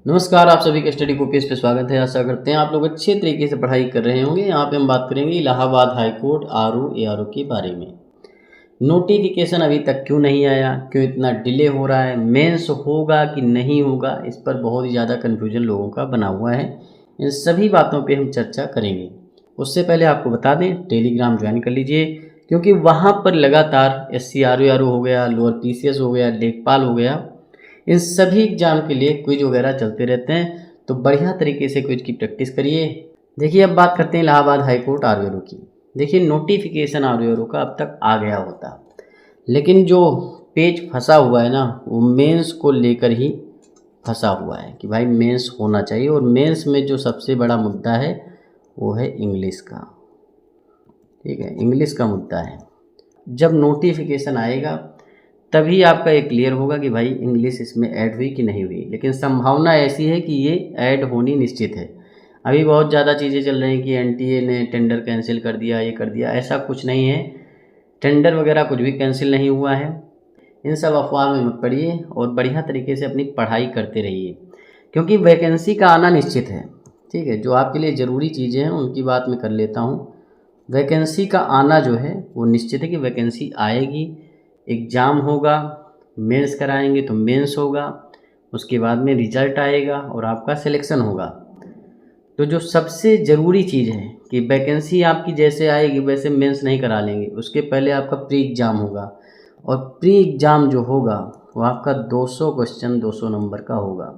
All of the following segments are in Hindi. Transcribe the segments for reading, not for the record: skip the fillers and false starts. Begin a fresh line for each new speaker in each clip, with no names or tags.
नमस्कार, आप सभी का स्टडी कॉपीज पे स्वागत है। आशा करते हैं आप लोग अच्छे तरीके से पढ़ाई कर रहे होंगे। यहाँ पे हम बात करेंगे Allahabad high court RO ARO के बारे में। नोटिफिकेशन अभी तक क्यों नहीं आया, क्यों इतना डिले हो रहा है, मेंस होगा कि नहीं होगा, इस पर बहुत ही ज़्यादा कन्फ्यूजन लोगों का बना हुआ है। इन सभी बातों पर हम चर्चा करेंगे। उससे पहले आपको बता दें, टेलीग्राम ज्वाइन कर लीजिए, क्योंकि वहाँ पर लगातार SC आरओ एआरओ हो गया, लोअर PCS हो गया, लेखपाल हो गया, इन सभी एग्जाम के लिए क्विज वगैरह चलते रहते हैं। तो बढ़िया तरीके से क्विज की प्रैक्टिस करिए। देखिए, अब बात करते हैं इलाहाबाद हाई कोर्ट आरओ की। देखिए, नोटिफिकेशन आरओ का अब तक आ गया होता, लेकिन जो पेज फंसा हुआ है ना, वो मेंस को लेकर ही फंसा हुआ है कि भाई मेंस होना चाहिए। और मेंस में जो सबसे बड़ा मुद्दा है वो है इंग्लिश का। ठीक है, इंग्लिश का मुद्दा है। जब नोटिफिकेशन आएगा तभी आपका ये क्लियर होगा कि भाई इंग्लिश इसमें ऐड हुई कि नहीं हुई। लेकिन संभावना ऐसी है कि ये ऐड होनी निश्चित है। अभी बहुत ज़्यादा चीज़ें चल रही हैं कि NTA ने टेंडर कैंसिल कर दिया, ये कर दिया। ऐसा कुछ नहीं है, टेंडर वगैरह कुछ भी कैंसिल नहीं हुआ है। इन सब अफवाह में मत पड़िए और बढ़िया तरीके से अपनी पढ़ाई करते रहिए, क्योंकि वैकेंसी का आना निश्चित है। ठीक है, जो आपके लिए ज़रूरी चीज़ें हैं उनकी बात मैं कर लेता हूँ। वैकेंसी का आना जो है वो निश्चित है कि वैकेंसी आएगी। एग्ज़ाम होगा, मेंस कराएंगे तो मेंस होगा, उसके बाद में रिजल्ट आएगा और आपका सिलेक्शन होगा। तो जो सबसे ज़रूरी चीज़ है कि वैकेंसी आपकी जैसे आएगी वैसे मेंस नहीं करा लेंगे, उसके पहले आपका प्री एग्ज़ाम होगा। और प्री एग्ज़ाम जो होगा वो आपका 200 क्वेश्चन 200 नंबर का होगा।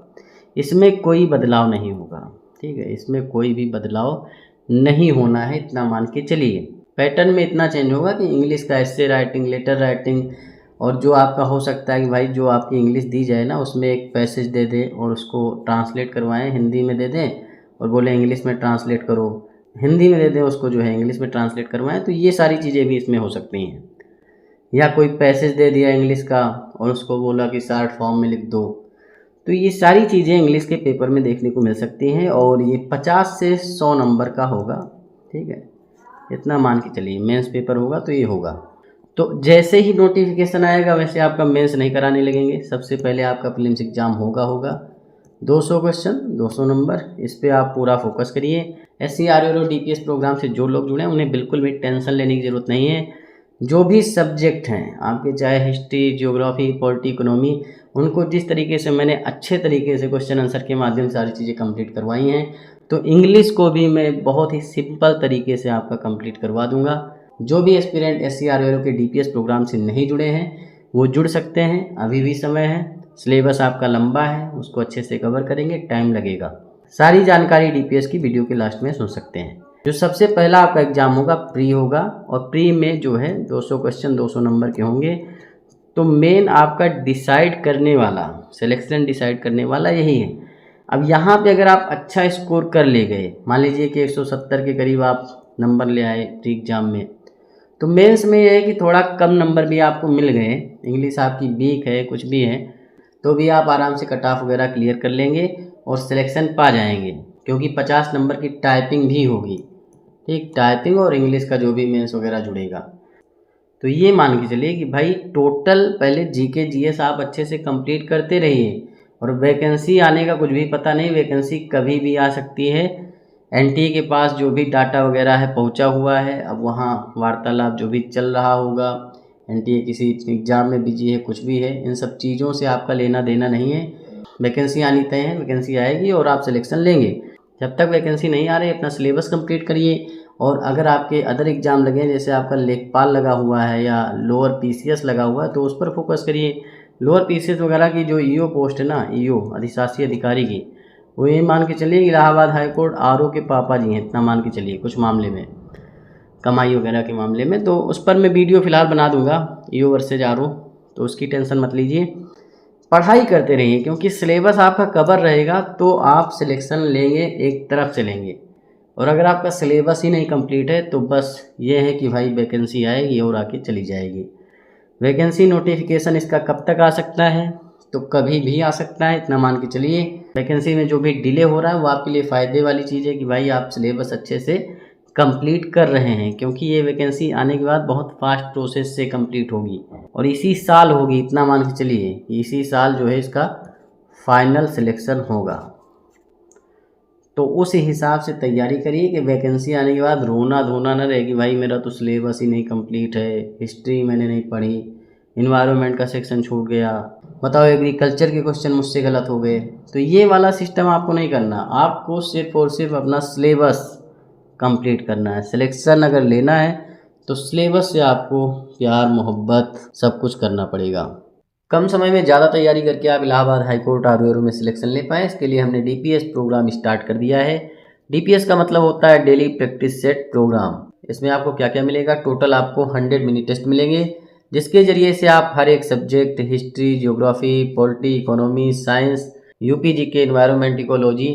इसमें कोई बदलाव नहीं होगा। ठीक है, इसमें कोई भी बदलाव नहीं होना है, इतना मान के चलिए। पैटर्न में इतना चेंज होगा कि इंग्लिश का एस्से राइटिंग, लेटर राइटिंग, और जो आपका हो सकता है कि भाई जो आपकी इंग्लिश दी जाए ना उसमें एक पैसेज दे दें और उसको ट्रांसलेट करवाएं, हिंदी में दे दें और बोले इंग्लिश में ट्रांसलेट करो, हिंदी में दे दें उसको जो है इंग्लिश में ट्रांसलेट करवाएं। तो ये सारी चीज़ें भी इसमें हो सकती हैं। या कोई पैसेज दे दिया इंग्लिश का और उसको बोला कि शॉर्ट फॉर्म में लिख दो। तो ये सारी चीज़ें इंग्लिश के पेपर में देखने को मिल सकती हैं और ये 50 से 100 नंबर का होगा। ठीक है, इतना मान के चलिए। मेंस पेपर होगा तो ये होगा। तो जैसे ही नोटिफिकेशन आएगा वैसे आपका मेंस नहीं कराने लगेंगे। सबसे पहले आपका प्रीलिम्स एग्ज़ाम होगा 200 क्वेश्चन 200 नंबर। इस पर आप पूरा फोकस करिए। SC आरओ DPS प्रोग्राम से जो लोग जुड़े हैं उन्हें बिल्कुल भी टेंशन लेने की ज़रूरत नहीं है। जो भी सब्जेक्ट हैं आपके, चाहे हिस्ट्री, जियोग्राफी, पॉलिटी, इकोनॉमी, उनको जिस तरीके से मैंने अच्छे तरीके से क्वेश्चन आंसर के माध्यम से सारी चीज़ें कंप्लीट करवाई हैं, तो इंग्लिश को भी मैं बहुत ही सिंपल तरीके से आपका कंप्लीट करवा दूंगा। जो भी एस्पिरेंट SC आरओ के DPS प्रोग्राम से नहीं जुड़े हैं वो जुड़ सकते हैं, अभी भी समय है। सिलेबस आपका लंबा है, उसको अच्छे से कवर करेंगे, टाइम लगेगा। सारी जानकारी DPS की वीडियो के लास्ट में सुन सकते हैं। जो सबसे पहला आपका एग्ज़ाम होगा प्री होगा, और प्री में जो है 200 क्वेश्चन 200 नंबर के होंगे। तो मेन आपका डिसाइड करने वाला, सिलेक्शन डिसाइड करने वाला यही है। अब यहाँ पे अगर आप अच्छा स्कोर कर ले गए, मान लीजिए कि 170 के करीब आप नंबर ले आए प्री एग्ज़ाम में, तो मेंस में ये है कि थोड़ा कम नंबर भी आपको मिल गए, इंग्लिश आपकी वीक है, कुछ भी है, तो भी आप आराम से कट ऑफ वगैरह क्लियर कर लेंगे और सिलेक्शन पा जाएंगे, क्योंकि 50 नंबर की टाइपिंग भी होगी। ठीक, टाइपिंग और इंग्लिश का जो भी मेंस वगैरह जुड़ेगा। तो ये मान के चलिए कि भाई टोटल पहले GK GS आप अच्छे से कंप्लीट करते रहिए। और वैकेंसी आने का कुछ भी पता नहीं, वैकेंसी कभी भी आ सकती है। NTA के पास जो भी डाटा वगैरह है पहुंचा हुआ है। अब वहाँ वार्तालाप जो भी चल रहा होगा, NTA किसी एग्ज़ाम में बिजी है, कुछ भी है, इन सब चीज़ों से आपका लेना देना नहीं है। वैकेंसी आनी तय है, वैकेंसी आएगी और आप सिलेक्शन लेंगे। जब तक वैकेंसी नहीं आ रही अपना सिलेबस कंप्लीट करिए। और अगर आपके अदर एग्ज़ाम लगे, जैसे आपका लेखपाल लगा हुआ है या लोअर PCS लगा हुआ है, तो उस पर फोकस करिए। लोअर PCS वगैरह की जो EO पोस्ट है ना, EO अधिशासी अधिकारी की, वो ये मान के चलिए इलाहाबाद हाई कोर्ट आरओ के पापा जी हैं, इतना मान के चलिए। कुछ मामले में, कमाई वगैरह के मामले में, तो उस पर मैं वीडियो फ़िलहाल बना दूंगा, EO वर्सेज आरओ, तो उसकी टेंशन मत लीजिए। पढ़ाई करते रहिए, क्योंकि सिलेबस आपका कवर रहेगा तो आप सिलेक्शन लेंगे, एक तरफ से लेंगे। और अगर आपका सिलेबस ही नहीं कंप्लीट है तो बस ये है कि भाई वैकेंसी आएगी और आके चली जाएगी। वैकेंसी नोटिफिकेशन इसका कब तक आ सकता है, तो कभी भी आ सकता है, इतना मान के चलिए। वैकेंसी में जो भी डिले हो रहा है वो आपके लिए फ़ायदे वाली चीज़ है कि भाई आप सिलेबस अच्छे से कंप्लीट कर रहे हैं, क्योंकि ये वैकेंसी आने के बाद बहुत फास्ट प्रोसेस से कंप्लीट होगी और इसी साल होगी, इतना मान के चलिए। इसी साल जो है इसका फाइनल सिलेक्शन होगा। तो उस हिसाब से तैयारी करिए कि वैकेंसी आने के बाद रोना धोना ना रहे कि भाई मेरा तो सिलेबस ही नहीं कंप्लीट है, हिस्ट्री मैंने नहीं पढ़ी, इन्वायरमेंट का सेक्शन छूट गया, बताओ एग्रीकल्चर के क्वेश्चन मुझसे गलत हो गए। तो ये वाला सिस्टम आपको नहीं करना, आपको सिर्फ और सिर्फ अपना सिलेबस कंप्लीट करना है। सिलेक्शन अगर लेना है तो सिलेबस से आपको प्यार मोहब्बत सब कुछ करना पड़ेगा। कम समय में ज़्यादा तैयारी करके आप इलाहाबाद हाईकोर्ट आर में सिलेक्शन ले पाएँ, इसके लिए हमने DPS प्रोग्राम स्टार्ट कर दिया है। DPS का मतलब होता है डेली प्रैक्टिस सेट प्रोग्राम। इसमें आपको क्या क्या मिलेगा, टोटल आपको 100 मिनी टेस्ट मिलेंगे, जिसके ज़रिए से आप हर एक subject history, geography, polity, economy, science, UPG के एनवायरनमेंट, इकोलॉजी,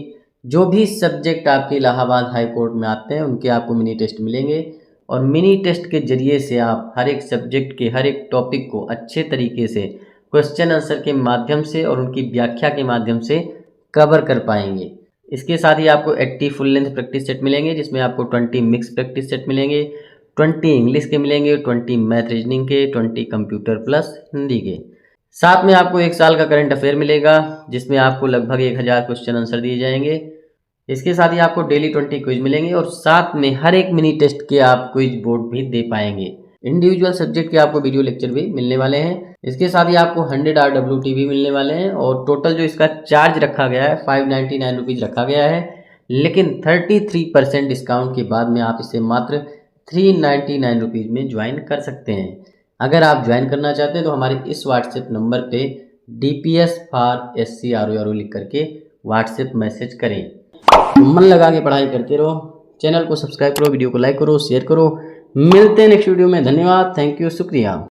जो भी सब्जेक्ट आपके इलाहाबाद हाई कोर्ट में आते हैं उनके आपको मिनी टेस्ट मिलेंगे। और मिनी टेस्ट के ज़रिए से आप हर एक सब्जेक्ट के हर एक टॉपिक को अच्छे तरीके से क्वेश्चन आंसर के माध्यम से और उनकी व्याख्या के माध्यम से कवर कर पाएंगे। इसके साथ ही आपको 80 फुल लेंथ प्रैक्टिस सेट मिलेंगे, जिसमें आपको 20 मिक्स प्रैक्टिस सेट मिलेंगे, 20 इंग्लिश के मिलेंगे, 20 मैथ रीजनिंग के, 20 कंप्यूटर प्लस हिंदी के। साथ में आपको 1 साल का करंट अफेयर मिलेगा, जिसमें आपको लगभग 1000 क्वेश्चन आंसर दिए जाएंगे। इसके साथ ही आपको डेली 20 क्विज मिलेंगे और साथ में हर एक मिनी टेस्ट के आप क्विज बोर्ड भी दे पाएंगे। इंडिविजुअल सब्जेक्ट के आपको वीडियो लेक्चर भी मिलने वाले हैं। इसके साथ ही आपको 100 RWT भी मिलने वाले हैं और टोटल जो इसका चार्ज रखा गया है 599 रुपीज़ रखा गया है, लेकिन 33% डिस्काउंट के बाद में आप इसे मात्र 399 रुपीज़ में ज्वाइन कर सकते हैं। अगर आप ज्वाइन करना चाहते हैं तो हमारे इस व्हाट्सएप नंबर पे DPS फॉर SC RO लिख करके व्हाट्सएप मैसेज करें। मन लगा के पढ़ाई करते रहो, चैनल को सब्सक्राइब करो, वीडियो को लाइक करो, शेयर करो। मिलते हैं नेक्स्ट वीडियो में। धन्यवाद, थैंक यू, शुक्रिया।